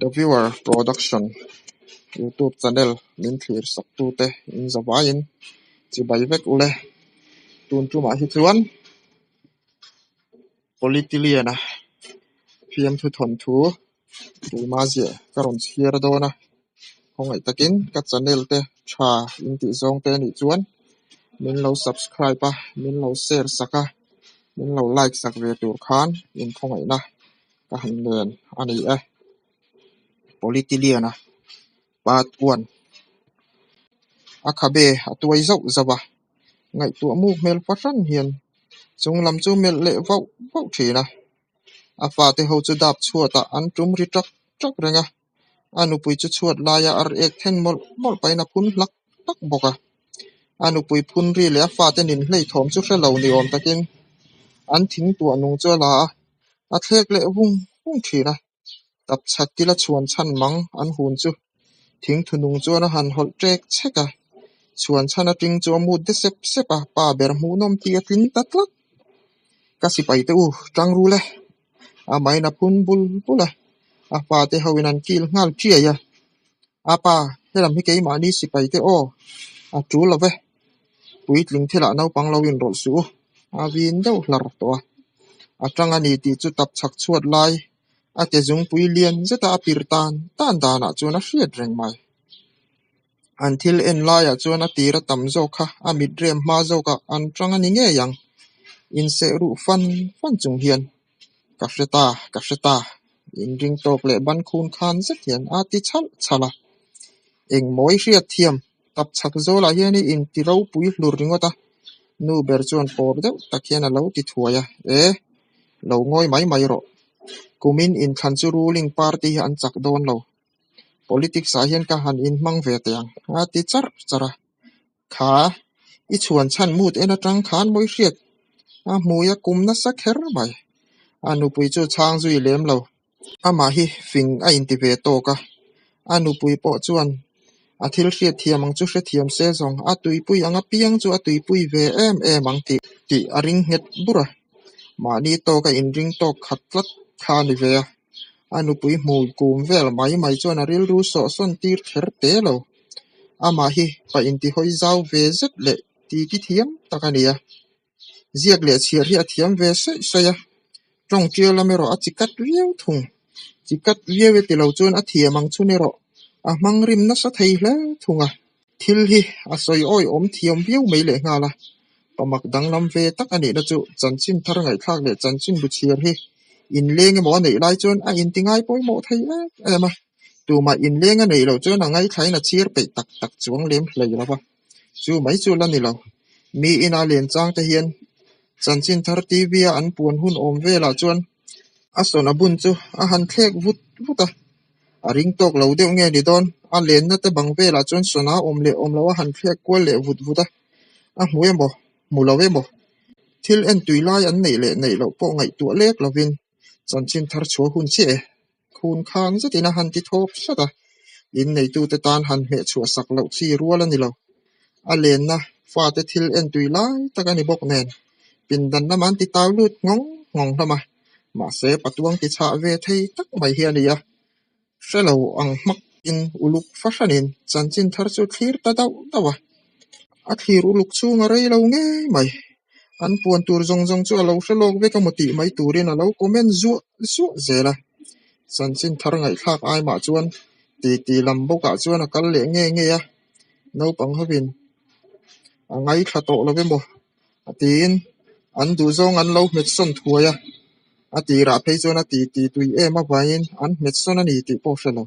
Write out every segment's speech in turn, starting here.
The Viewer Production YouTube channel min thlir sak tu te in zawain chi bai vek ule tun tu ma hi chuan politiliana phiam thu thon thu tu ma zia karon chiar do na hongai takin ka channel te tha in ti zong te ni chuan min lo subscribe pa min lo share saka min lo like sak ve tur khan in hongai na ka han len ani a politiliana part 1 akhabe atuai zau zawa ngai tu mu mel pashan hian chung lam chu mel le vau vau thina afa te ho chu dap chuata an tum ri trak trak renga anu pui chu chuat laya ar ek then mol mol paina phun lak tak boka anu pui phun ri le afa te nin hlei thom chu hrelo ni om takin an thing tu anung chu la a thlek le vung vung thina tap chat tila chuan chan mang an hun chu thing thunung chu na han hol trek cheka chuan chana ting chu mu de sep sepa pa ber mu nom ti atlin tatlak kasi pai te u tang ru le a mai na phun bul bula a pa te hawin an kil ngal thia ya a pa helam hi ke ma ni si pai te o a tu love puitling thela nau pang lawin rol su a win deuh hlar to a tanga ni ti chu tap chak chuat lai a te jung pui lian zeta a pirtan tan dana chuna hriat reng mai until en laya chuan a tira tam zo kha a mit rem ma zo ka an tanga ni nge yang in se ru fan chung hian ka hreta in ring tok le ban khun khan zet hian a ti chal chala eng moi hriat thiam tap chak zo la hian in ti ro pui hlur ringota nu ber chuan por deuh tak hian a lo ti thuaya lo ngoi mai ro kumin in than chu ruling party an chak don lo politics a hian ka han in mang ve tiang a ti chara kha i chuan chan mut en atang khan moi hriat a muya kumna sakher mai anu pui chu chang zui lem lo ama hi fing a in ti ve to ka anu pui po chuan a thil hriat thiam ang chu hre thiam se zong a tui pui anga piang chu a tui pui ve em ang ti a ring het bura ma ni to ka in ring to khatlat kha ni ve anu pui mul kum vel mai chuan a ril ru so son tir ther te lo ama hi pa in ti hoi zau ve zet le ti ki thiam takania ziak le chiar hi a thiam ve se ya trong kia la mero a chikat riau thung chikat riau ti lo chuan a thiam ang chu ne ro a mang rim na sa thei hle thunga thil hi a soi oi om thiam viu mai le ngala pamak danglam ve tak ani na chu chanchin thar ngai thak le chanchin bu chiar hi in leng mo nei lai chuan a in tingai poi mo thei ema tu ma in leng a nei lo chuan a ngai thlai na chiar pe tak chuang lem hlei lawa chu mai chu la ni lo mi ina len chang te hian chanchin thar tv an puan hun om vela chuan a sona bun chu a han thlek vuta a ring tok lo deuh nge ni don a len na te bang vela chuan sona om lo a han thlek kwal le vuta a hmuemo mulawemo thil en tuilai an nei lo po ngai tu lek lovin chanchin thar chho hun che khun khan zetina han ti thop sata in nei tu te tan han me chhu sak lo chi rual ani lo a len na fa te thil en tuilai takani bok nen pindan na man ti taw lut ngong lama ma se patuang ti cha ve thei tak mai hian ya shelo ang mak in uluk fashanin chanchin thar chu thlir ta dawa a thlir uluk chu nga rei lo nge mai an puan tur zong chu alo shelok ve ka moti mai turin alo comment zu zela chanchin thar ngai thak ai ma chuan ti lambo ka chuan a kal le nge ya no pang havin angai thato lo ve mo atin an du zong an lo met son thuaya ati ra phei chuan ati tui ema vain an met son ani ti po shelo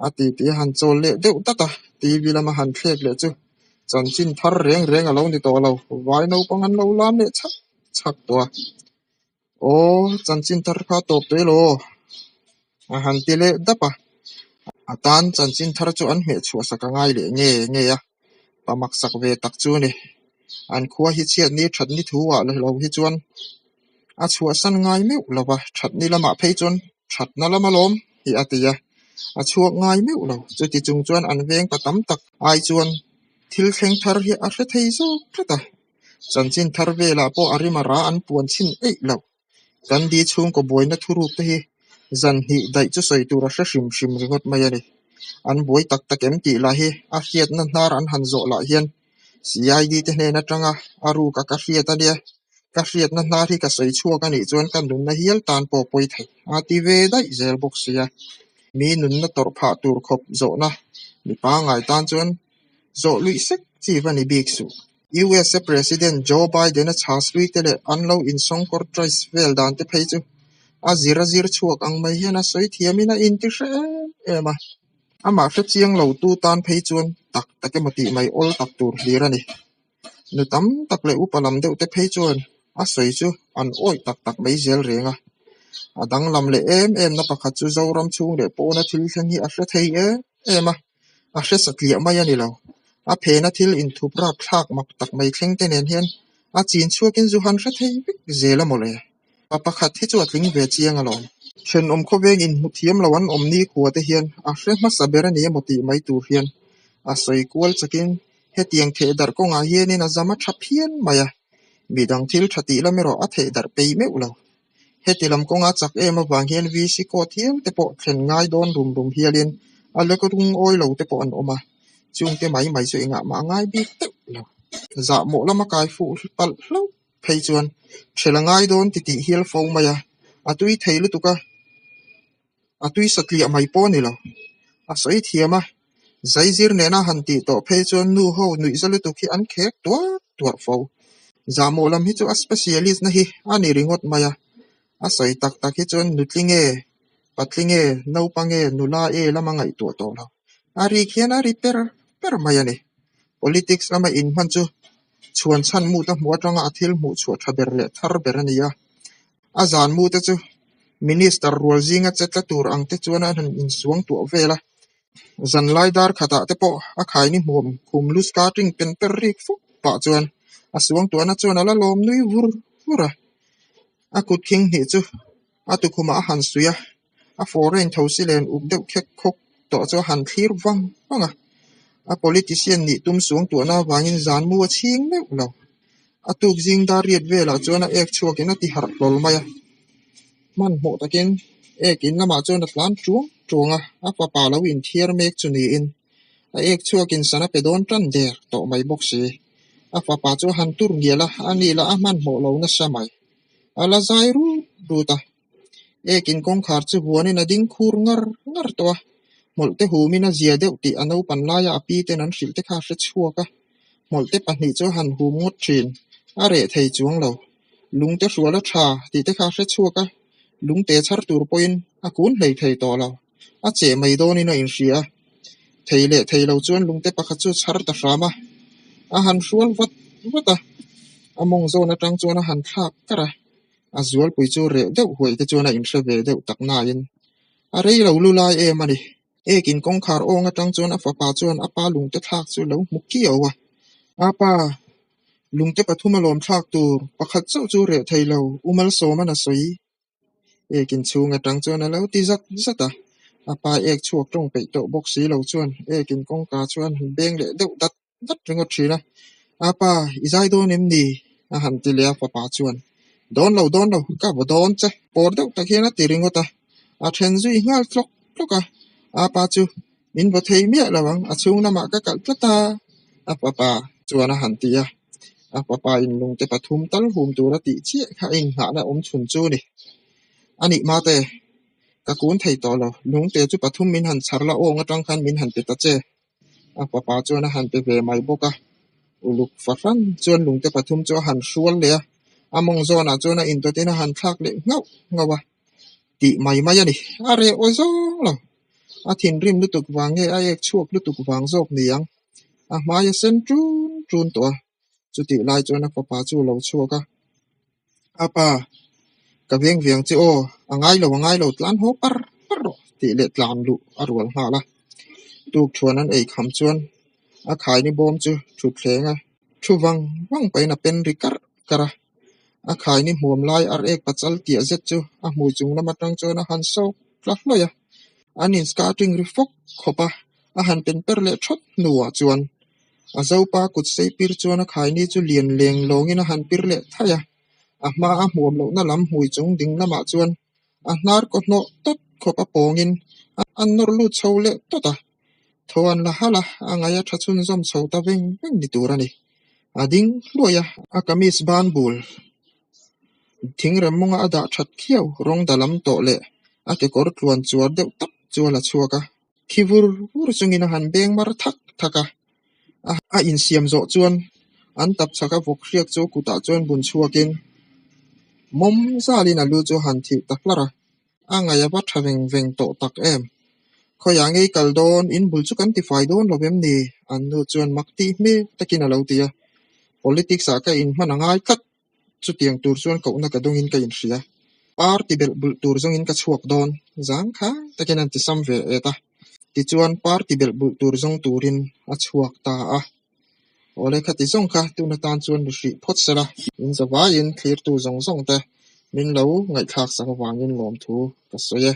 ati han chol le deuh tata ti vilama han thlek le chu chanchin thar reng alo ni to lo vai no pang an lo lam le chak to o chanchin thar kha top te lo a han ti le dapa atan chanchin thar chu an me chu saka ngai le nge ya pamak sak ve tak chu ni an khuwa hi chiat ni that ni thuwa lo hi chuan a chhuwa san ngai meu lova that ni lama phei chuan that na lama lom hi atia a chuak ngai meu lo chu ti chung chuan an veng patam tak ai chuan thil thleng thar hi a hre thei zo thata chanchin thar vela po arimara an puan chin ei lo kan di chung ko boina thuruk te hi zan hi dai chu soi tura hra hrim hrim ringot mai ani an buai tak tak em ti la hi a hiat na hnar an han zo la hian CID te hne na tanga aru ka hiat ania ka hiat na hnar hi ka soi chuak ani chuan kan nun na hial tan po poi thei a ti ve dai zel box sia mi nun na tor pha tur khop zo na mi pa ngai tan chuan zo lui sek chi vani big su US President Joe Biden a chas lui tele anlo in songkor trais vel dan te phei chu a zir chuak ang mai hian a soi thiamina in ti hre ema ama hre chiang lo tu tan phei chuan tak take mati mai ol tak tur hlir ani nu tam tak le upalam deuh te phei chuan a soi chu an oi tak tak mai zel renga adang lam le em na pakhat chu zoram chung le pawna thil thlang hi a hre thei ema a hre saklia mai ani lo a phena thil in thupra thlak mak tak mai thleng te nen hian a chin chuakin zu han hre thei bik zela mole pakhat hi chu atling ve chiang alom then kho veng in muthiam lawan omni khuate hian a hre ma sabera ni moti mai tur hian a soi kual chakin hetiang the dar ko nga hian in a zama thaphian maya midang thil thati la mero a the dar pe me ulo hetilam ko nga chak ema wang hian VC ko thiam te po thlen ngai don rum hialin a le ko rung oi lo te po an oma chung te mai chu inga ma ngai bi te lo za mo lama kai fu pal hlo phei chuan thela ngai don ti hial fo maya atui theilu tuka atui sakli mai po ni lo a soi thiama zaizir nena hanti to phei chuan nu ho nui zalu tu khi an khek tuar fo za mo lam hi chu a specialist na hi ani ringot maya a soi tak tak hi chuan nutlinge patlinge nopange nula lama ngai tu to lo ari khian a repair per maya ni politics lama in man chu chuan chan mu ta mu atanga athil mu chu thaber le thar ber ania a zan mu te chu minister rual zinga chetla tur ang te chuan an in suang tu vela zan lai dar khata te po a khai ni mom khum lu starting pen per rik fu pa chuan a suang tu na chuan ala lom nui vura a kut king hi chu a tu khuma han suya a foreign thosilen uk deuh khek khok to chu han thlir wanga a politician ni tum suang tu na wangin zan mu a ching me lo a tuk jing da riat vela chuan a ek chuakin a ti har lol maya man mo takin ekin lama chuan atlan chuanga a papa lo in thiar mek chu ni in a ek chuakin sana pedon tran der to mai boxi a papa chu han tur ngiala ani la a man mo lo na samai ala zai ruta ekin kong khar chu huanin a ding khur ngar to molte humina zia deuh ti ano panlaya api ten an hrilte kha hre chuaka molte pahnih chu han hum ngot thin a re thei chuang lo lungte hruala tha ti te kha hre chuaka lungte char tur poin a kun hlei thei to lo a che mai donin a in hria theilo chuan lungte pakhat chu char ta hrama a han hrual vata among zona tang chuan a han thak kara a zual pui chu re deuh huai te chuan a in hre ve deuh tak na in a rei lo lu lai em ani ekin kong khar ong atang chuan a fapa chuan a pa lungte thak chu lo mukki awa a pa lungte pathum alom thak tur pakhat chu re theilo umal soma na soi ekin chung atang chuan a lo ti zata a pa ek chuak tong pe to boxi lo chuan ekin kong ka chuan beng le deuh dat ringot thina a pa izai don em ni a han ti le papa chuan don lo ka bo don che por deuh takiana ti ringota a then zui ngal tloka a pa chu min bo thei mia lawang a chung na ma ka kal plata a papa chuan a han tia a papa in lungte pathum tal hum tura ti chi kha in ha na chun chu ni ani ma te ka kun thei to lo lungte chu pathum min han charla ong atang khan min han pe ta che a papa chuan a han pe ve mai boka uluk faran chuan lungte pathum chu han hrual le among zona chuan a in to tin a han thak le ngawa ti mai ani are ozo lo a thin rim lu tuk wange a ek chuak lu tuk wang zok niang a hmaya sen trun to chu ti lai chuan a papa chu lo chuaka apa ka veng chu o angai lo tlan ho par ti le tlan lu arwal hala tuk chuan an ei kham chuan a khai ni bom chu thu thlenga thu wang pai na pen rikar kara a khai ni hmuam lai ar ek pachal tia zet chu a hmui chung lama tang chuan a han so hloya anin starting rifok khopa a han pen per le thot nuwa chuan a zopa kut sei pir chuan a khai ni chu lian leng longin a han pir le thaya a hma a hmuam lo na lam hmui chung ding lama chuan nar ko no tot ko pa pongin an nor lu chole tota thoan la hala angaya thachun zom chota veng veng ni turani ading luya akamis ban bul thingrem monga ada that khiau rong dalam to le ake kor tluan chuar deuh tak chuala chuaka khivur vur chungin han beng mar thak thaka a in siam zo chuan an tap chaka vok riak chu kuta chuan bun chuakin mom zalin alu chu han thi taklara angaya ba thaveng veng to tak em khoyange kaldon in bul chu kan ti fai don lovem ni an nu chuan makti me takin alo tia politics a ka in manangai khat chu tiang tur chuan ko na ka dongin ka in hria party bel bul tur zong in ka chuak don zang kha takin an ti sam ve eta ti chuan party bel bul tur zong turin a chuak ta a ole khati zong kha tuna tan chuan ri phot sera in zawa in clear tu zong zong te min lo ngai khak sang wangin lom thu ka soye